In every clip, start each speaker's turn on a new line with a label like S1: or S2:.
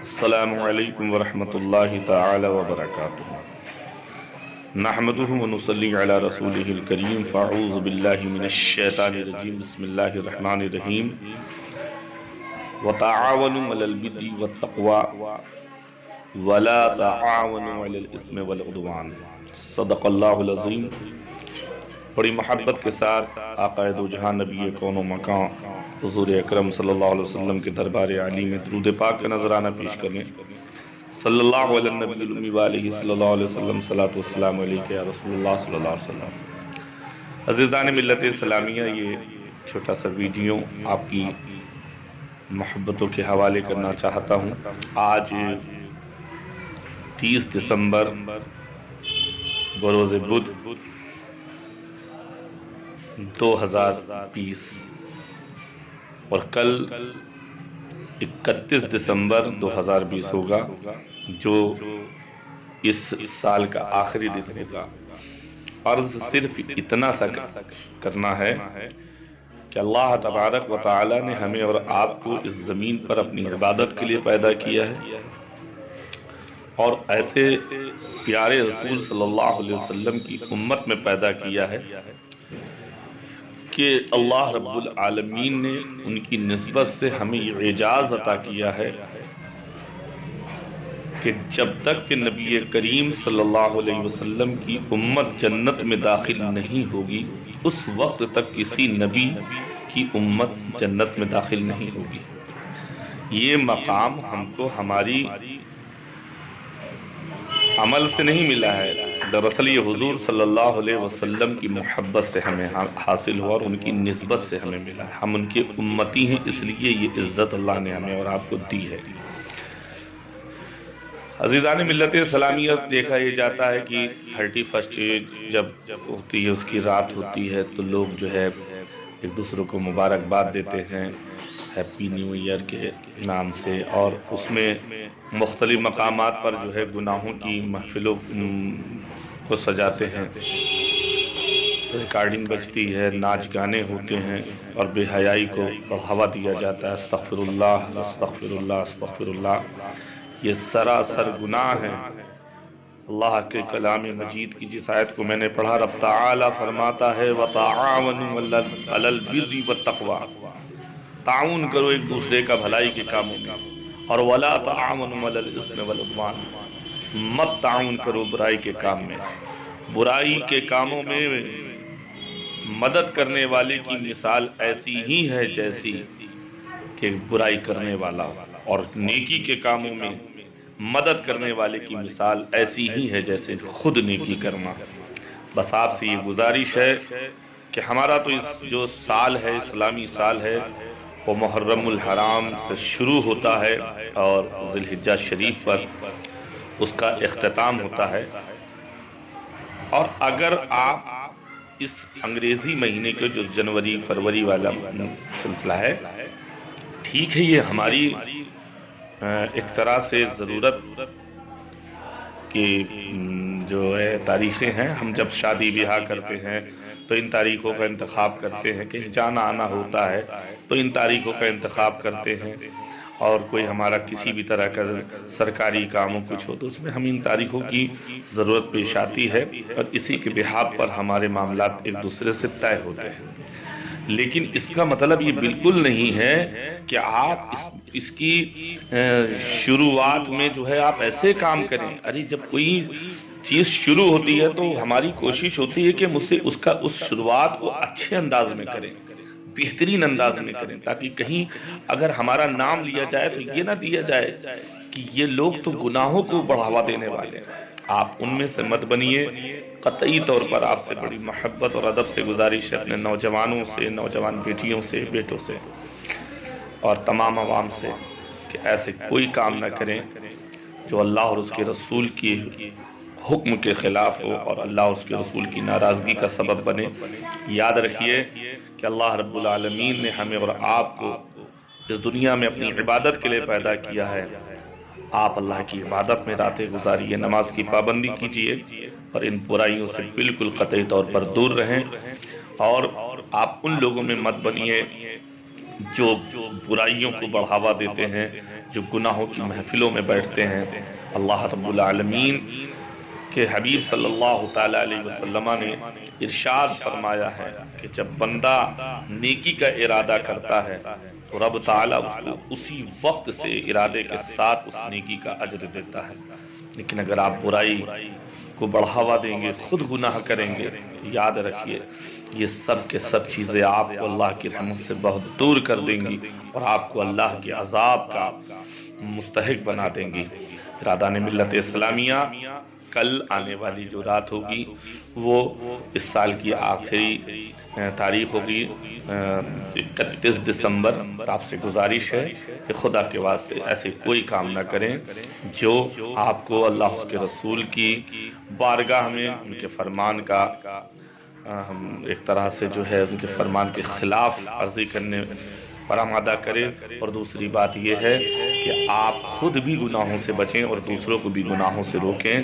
S1: السلام علیکم ورحمۃ اللہ تعالی وبرکاتہ نحمده ونصلی علی رسولہ الکریم فاعوذ باللہ من الشیطان الرجیم بسم اللہ الرحمن الرحیم وتعاونوا علی البر والتقوی ولا تعاونوا علی الاثم والعدوان صدق اللہ العظیم۔ بڑی محبت کے ساتھ آقا دو جہاں نبی کون و مکان حضور اکرم صلی اللہ علیہ وسلم کے دربار عالی میں درود پاک کا نذرانہ پیش کریں۔ صلی اللہ علیہ النبی الامی وآلہ صلی اللہ علیہ وسلم صلاۃ والسلام علیکہ یا رسول اللہ صلی اللہ علیہ وسلم۔ عزیزان ملت اسلامیہ، یہ چھوٹا سا ویڈیو آپ کی محبتوں کے حوالے کرنا چاہتا ہوں۔ آج 30 دسمبر بروز بدھ 2020 اور کل 31 دسمبر 2020 ہوگا، جو اس سال کا آخری دن ہوگا۔ عرض صرف اتنا سا کرنا ہے کہ اللہ تبارک و تعالی نے ہمیں اور آپ کو اس زمین پر اپنی عبادت کے لیے پیدا کیا ہے، اور ایسے پیارے رسول صلی اللہ علیہ وسلم کی امت میں پیدا کیا ہے کہ اللہ رب العالمین نے ان کی نسبت سے ہمیں یہ اعزاز عطا کیا ہے کہ جب تک کہ نبی کریم صلی اللہ علیہ وسلم کی امت جنت میں داخل نہیں ہوگی، اس وقت تک کسی نبی کی امت جنت میں داخل نہیں ہوگی۔ یہ مقام ہم کو ہماری عمل سے نہیں ملا ہے، دراصل یہ حضور صلی اللہ علیہ وسلم کی محبت سے ہمیں حاصل ہوا اور ان کی نسبت سے ہمیں ملا ہے۔ ہم ان کے امتی ہیں، اس لیے یہ عزت اللہ نے ہمیں اور آپ کو دی ہے۔ عزیزان ملت اسلامیہ، دیکھا یہ جاتا ہے کہ 31 جب ہوتی ہے، اس کی رات ہوتی ہے، تو لوگ جو ہے ایک دوسرے کو مبارکباد دیتے ہیں ہیپی نیو ایئر کے نام سے، اور اس میں مختلف مقامات پر جو ہے گناہوں کی محفلوں کو سجاتے ہیں، ریکارڈنگ بجتی ہے، ناچ گانے ہوتے ہیں، اور بے حیائی کو بڑھاوا دیا جاتا ہے۔ استغفر اللہ استغفر اللہ استغفر اللہ، یہ سراسر گناہ ہے۔ اللہ کے کلام مجید کی جس آیت کو میں نے پڑھا، رب تعالی فرماتا ہے وَتَعَاوَنُوا عَلَى الْبِرِّ وَالتَّقْوَى، تعاون کرو ایک دوسرے کا بھلائی کے کاموں میں، اور وَلَا تَعَاوَنُوا عَلَى الْإِثْمِ وَالْعُدْوَانِ، مت تعاون کرو برائی کے کام میں۔ برائی کے کاموں میں مدد کرنے والے کی مثال ایسی ہی ہے جیسی کہ برائی کرنے والا، اور نیکی کے کاموں میں مدد کرنے والے کی مثال ایسی ہی ہے جیسے خود نیکی کرنا۔ بس آپ سے یہ گزارش ہے کہ ہمارا تو اس جو سال ہے، اسلامی سال ہے، وہ محرم الحرام سے شروع ہوتا ہے اور ذی الحجہ شریف پر اس کا اختتام ہوتا ہے۔ اور اگر آپ اس انگریزی مہینے کے جو جنوری فروری والا سلسلہ ہے، ٹھیک ہے، یہ ہماری ایک طرح سے ضرورت کی جو ہے تاریخیں ہیں۔ ہم جب شادی بیاہ کرتے ہیں تو ان تاریخوں کا انتخاب کرتے ہیں، کہ جانا آنا ہوتا ہے تو ان تاریخوں کا انتخاب کرتے ہیں، اور کوئی ہمارا کسی بھی طرح کا سرکاری کام ہو کچھ ہو تو اس میں ہم ان تاریخوں کی ضرورت پیش آتی ہے، اور اسی کے بحاف پر ہمارے معاملات ایک دوسرے سے طے ہوتے ہیں۔ لیکن اس کا مطلب یہ بالکل نہیں ہے کہ آپ اس کی شروعات میں جو ہے آپ ایسے کام کریں۔ ارے جب کوئی چیز شروع ہوتی ہے تو ہماری کوشش ہوتی ہے کہ مجھ سے اس شروعات کو اچھے انداز میں کریں، بہترین انداز میں کریں، تاکہ کہیں اگر ہمارا نام لیا جائے تو یہ نہ دیا جائے کہ یہ لوگ تو گناہوں کو بڑھاوا دینے والے ہیں۔ آپ ان میں سے مت بنیے۔ قطعی طور پر آپ سے بڑی محبت اور ادب سے گزارش ہے اپنے نوجوانوں سے، نوجوان بیٹیوں سے، بیٹوں سے، اور تمام عوام سے، کہ ایسے کوئی کام نہ کریں جو اللہ اور اس کے رسول کی حکم کے خلاف ہو اور اللہ اور اس کے رسول کی ناراضگی کا سبب بنے۔ یاد رکھیے کہ اللہ رب العالمین نے ہمیں اور آپ کو اس دنیا میں اپنی عبادت کے لیے پیدا کیا ہے۔ آپ اللہ کی عبادت میں راتیں گزاریے، نماز کی پابندی کیجیے، اور ان برائیوں سے بالکل قطعی طور پر دور رہیں، اور آپ ان لوگوں میں مت بنیے جو برائیوں کو بڑھاوا دیتے ہیں، جو گناہوں کی محفلوں میں بیٹھتے ہیں، اللہ رب العالمین کے حبیب صلی اللہ تعالیٰ علیہ وسلم نے ارشاد فرمایا ہے کہ جب بندہ نیکی کا ارادہ کرتا ہے تو رب تعالیٰ اس کو اسی وقت سے ارادے کے ساتھ اس نیکی کا اجر دیتا ہے۔ لیکن اگر آپ برائی کو بڑھاوا دیں گے، خود گناہ کریں گے، یاد رکھیے یہ سب کے سب چیزیں آپ کو اللہ کی رحمت سے بہت دور کر دیں گی اور آپ کو اللہ کے عذاب کا مستحق بنا دیں گی۔ ارادان ملت اسلامیہ کل آنے والی جو رات ہوگی وہ اس سال کی آخری تاریخ ہوگی 31 دسمبر۔ آپ سے گزارش ہے کہ خدا کے واسطے ایسے کوئی کام نہ کریں جو آپ کو اللہ اس کے رسول کی بارگاہ میں ان کے فرمان کا ایک طرح سے جو ہے ان کے فرمان کے خلاف عرضی کرنے پر آمادہ کرے، اور دوسری بات یہ ہے کہ آپ خود بھی گناہوں سے بچیں اور دوسروں کو بھی گناہوں سے روکیں۔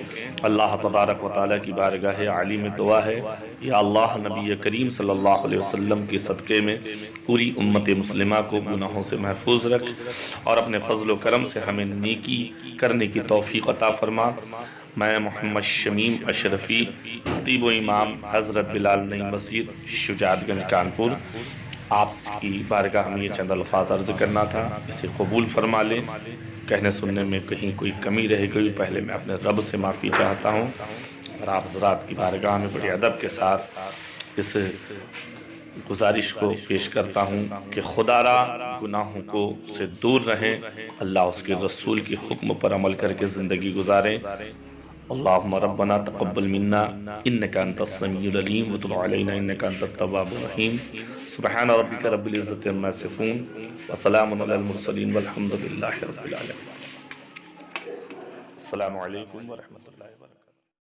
S1: اللہ تبارک و تعالیٰ کی بارگاہ عالی میں دعا ہے، یا اللہ نبی کریم صلی اللہ علیہ وسلم کے صدقے میں پوری امت مسلمہ کو گناہوں سے محفوظ رکھ اور اپنے فضل و کرم سے ہمیں نیکی کرنے کی توفیق عطا فرما۔ میں محمد شمیم اشرفی، خطیب و امام حضرت بلال نئی مسجد شجاعت گنج کانپور، آپ کی بارگاہ میں یہ چند الفاظ عرض کرنا تھا، اسے قبول فرما لیں۔ کہنے سننے میں کہیں کوئی کمی رہ گئی، پہلے میں اپنے رب سے معافی چاہتا ہوں، اور آپ حضرات کی بارگاہ میں بڑے ادب کے ساتھ اس گزارش کو پیش کرتا ہوں کہ خدا را گناہوں کو سے دور رہیں، اللہ اس کے رسول کی حکم پر عمل کر کے زندگی گزاریں۔ اللہم ربنا تقبل منا انکا انت السمیع العلیم وتب علینا انکا انت التواب الرحیم۔ سبحان ربک رب العزت عما یصفون وسلام علی المرسلین والحمد للہ رب العالمین۔ السلام علیکم ورحمۃ اللہ وبرکاتہ۔